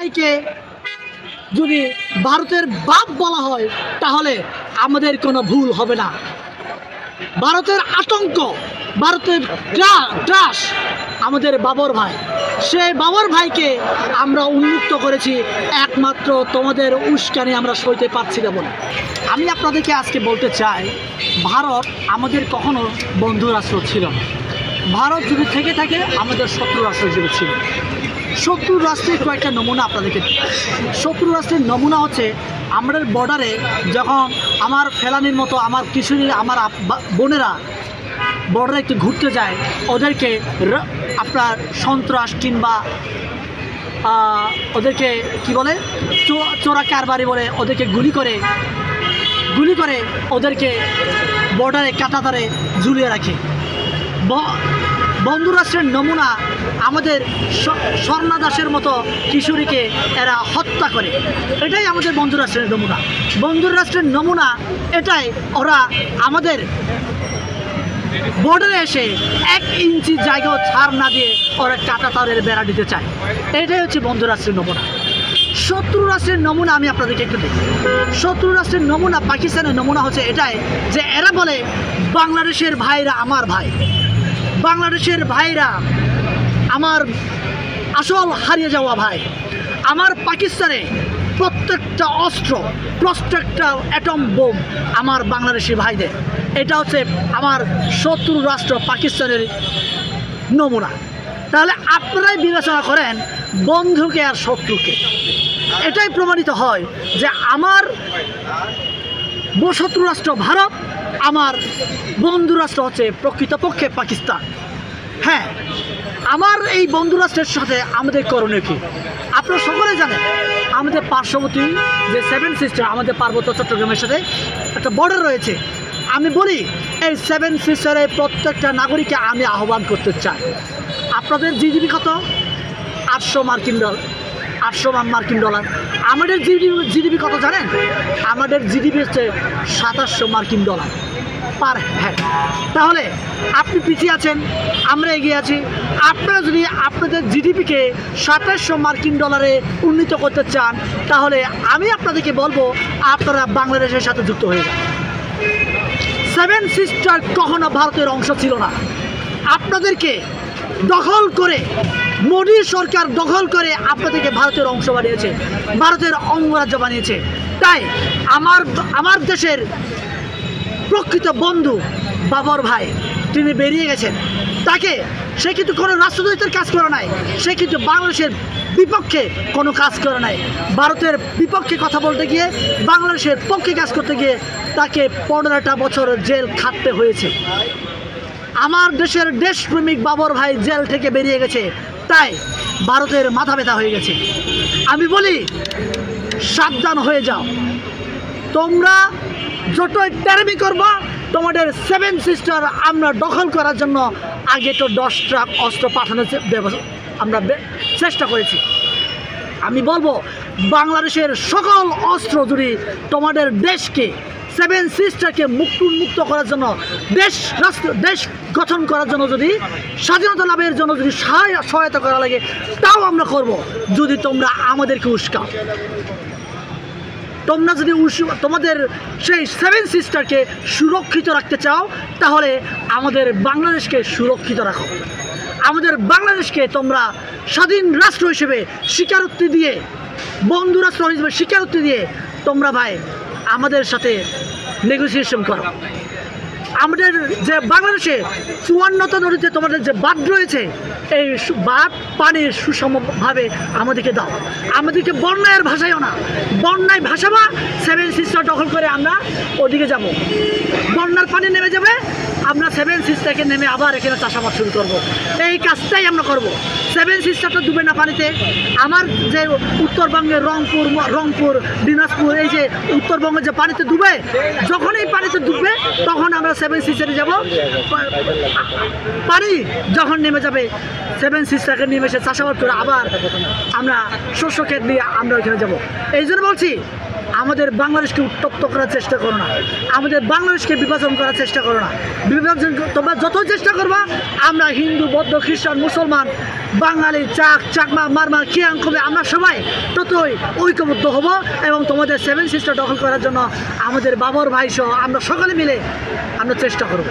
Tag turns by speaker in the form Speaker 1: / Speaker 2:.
Speaker 1: ভাইকে যদি ভারতের বাপ বলা হয় তাহলে আমাদের কোনো ভুল হবে না। ভারতের আতঙ্ক, ভারতের ত্রাস আমাদের বাবর ভাই। সেই বাবর ভাইকে আমরা উন্মুক্ত করেছি একমাত্র তোমাদের উস্কানি আমরা সইতে পারছি না বলে। আমি আপনাদেরকে আজকে বলতে চাই, ভারত আমাদের কখনো বন্ধু রাষ্ট্র ছিল না। ভারত যদি থেকে থাকে আমাদের শত্রু রাষ্ট্র হিসেবে ছিল। শত্রু রাষ্ট্রের কয়েকটা নমুনা আপনাদেরকে। শত্রু রাষ্ট্রের নমুনা হচ্ছে আমাদের বর্ডারে যখন আমার ফেলানির মতো আমার কিশোরী আমার বোনেরা বর্ডারে একটু ঘুরতে যায়, ওদেরকে আপনার সন্ত্রাস কিংবা ওদেরকে কি বলে চোরা কারবারি বলে ওদেরকে গুলি করে ওদেরকে বর্ডারে কাঁটাতারে ঝুলিয়ে রাখে। বন্ধু রাষ্ট্রের নমুনা আমাদের স্বর্ণা দাসের মতো কিশোরীকে এরা হত্যা করে। এটাই আমাদের বন্ধু রাষ্ট্রের নমুনা। বন্ধু রাষ্ট্রের নমুনা এটাই, ওরা আমাদের বর্ডারে এসে 1 ইঞ্চি জায়গাও ছাড় না দিয়ে ওরা কাঁটাতারের বেড়া দিতে চায়। এটাই হচ্ছে বন্ধু রাষ্ট্রের নমুনা। শত্রু রাষ্ট্রের নমুনা আমি আপনাদেরকে একটু দেখি। শত্রু রাষ্ট্রের নমুনা পাকিস্তানের নমুনা হচ্ছে এটাই যে এরা বলে বাংলাদেশের ভাইরা আমার ভাই, বাংলাদেশের ভাইরা আমার আসল হারিয়ে যাওয়া ভাই। আমার পাকিস্তানে প্রত্যেকটা অস্ত্র, প্রত্যেকটা অ্যাটম বোম আমার বাংলাদেশি ভাইদের। এটা হচ্ছে আমার শত্রু রাষ্ট্র পাকিস্তানের নমুনা। তাহলে আপনারাই বিবেচনা করেন বন্ধুকে আর শত্রুকে। এটাই প্রমাণিত হয় যে আমার শত্রু রাষ্ট্র ভারত, আমার বন্ধু রাষ্ট্র হচ্ছে প্রকৃতপক্ষে পাকিস্তান। হ্যাঁ, আমার এই বন্ধু রাষ্ট্রের সাথে আমাদের করণীয় কী আপনারা সকলে জানেন। আমাদের পার্শ্ববর্তী যে 7 সিস্টার, আমাদের পার্বত্য চট্টগ্রামের সাথে একটা বর্ডার রয়েছে। আমি বলি এই 7 সিস্টারের প্রত্যেকটা নাগরিককে আমি আহ্বান করতে চাই, আপনাদের জিডিপি কত? 800 মার্কিন ডলার। আমাদের জিডিপি কত জানেন? আমাদের জিডিপি হচ্ছে 2700 মার্কিন ডলার পার হেড। তাহলে আপনি পিছিয়ে আছেন, আমরা এগিয়ে আছি। আপনারা যদি আপনাদের জিডিপিকে 2700 মার্কিন ডলারে উন্নীত করতে চান তাহলে আমি আপনাদেরকে বলবো আপনারা বাংলাদেশের সাথে যুক্ত হয়ে যান। 7 সিস্টার কখনো ভারতের অংশ ছিল না। আপনাদেরকে দখল করে, মোদী সরকার দখল করে আপনাদেরকে ভারতের অংশ বানিয়েছে, ভারতের অঙ্গরাজ্য বানিয়েছে। তাই আমার দেশের প্রকৃত বন্ধু বাবর ভাই তিনি বেরিয়ে গেছেন। সে কিন্তু কোনো রাষ্ট্রদ্রোহিতার কাজ করে নাই, সে কিন্তু বাংলাদেশের বিপক্ষে কোনো কাজ করে নাই। ভারতের বিপক্ষে কথা বলতে গিয়ে, বাংলাদেশের পক্ষে কাজ করতে গিয়ে তাকে 15টা বছর জেল খাটতে হয়েছে। আমার দেশের দেশপ্রেমিক বাবর ভাই জেল থেকে বেরিয়ে গেছে, তাই ভারতের মাথা ব্যথা হয়ে গেছে। আমি বলি সাবধান হয়ে যাও, তোমরা যতই তেরামি করবা তোমাদের 7 সিস্টার আমরা দখল করার জন্য আগে তো 10 ট্রাক অস্ত্র পাঠানোর আমরা চেষ্টা করেছি। আমি বলবো বাংলাদেশের সকল অস্ত্র যদি তোমাদের দেশকে 7 সিস্টারকে উন্মুক্ত করার জন্য, দেশ গঠন করার জন্য, যদি স্বাধীনতা লাভের জন্য যদি সহায়তা করা লাগে তাও আমরা করব, যদি তোমরা আমাদেরকে উস্কাও। তোমরা যদি তোমাদের সেই 7 সিস্টারকে সুরক্ষিত রাখতে চাও তাহলে আমাদের বাংলাদেশকে সুরক্ষিত রাখো। আমাদের বাংলাদেশকে তোমরা স্বাধীন রাষ্ট্র হিসেবে স্বীকারোক্তি দিয়ে, বন্ধু রাষ্ট্র হিসেবে স্বীকারোক্তি দিয়ে তোমরা ভাই আমাদের সাথে নেগোসিয়েশন করো। আমাদের যে বাংলাদেশে 54টা নদীতে তোমাদের যে বাঁধ রয়েছে, এই বাঁধ পানির সুষমভাবে আমাদেরকে দাও। আমাদেরকে বন্যায় ভাসাইও না। বন্যায় ভাসাবা, 7 সিস্টার দখল করে আমরা ওদিকে যাব। বন্যার পানি নেমে যাবে, আমরা 7 সিস্টারকে নেমে আবার এখানে চাষাবাদ শুরু করব। এই কাজটাই আমরা করব। 7 সিস্টারটা ডুবে না পানিতে। আমার যে উত্তরবঙ্গের রংপুর দিনাজপুর, এই যে উত্তরবঙ্গের যে পানিতে ডুবে, যখন এই পানিতে ডুববে তখন আমরা 7 সিস্টারে যাব। পানি যখন নেমে যাবে 7 সিস্টারকে নেমে এসে চাষাবাদ করে আবার আমরা শস্য ক্ষেত নিয়ে আমরা ওইখানে যাব। এই জন্য বলছি আমাদের বাংলাদেশকে উত্তপ্ত করার চেষ্টা করো না, আমাদের বাংলাদেশকে বিভাজন করার চেষ্টা করো না। বিভাজন তোমরা যতই চেষ্টা করবা, আমরা হিন্দু, বৌদ্ধ, খ্রিস্টান, মুসলমান, বাঙালি, চাকমা, মারমা, খিয়াং, কবে আমরা সবাই ততই ঐক্যবদ্ধ হব এবং তোমাদের 7 সিস্টার দখল করার জন্য আমাদের বাবর ভাই সহ আমরা সকলে মিলে আমরা চেষ্টা করব।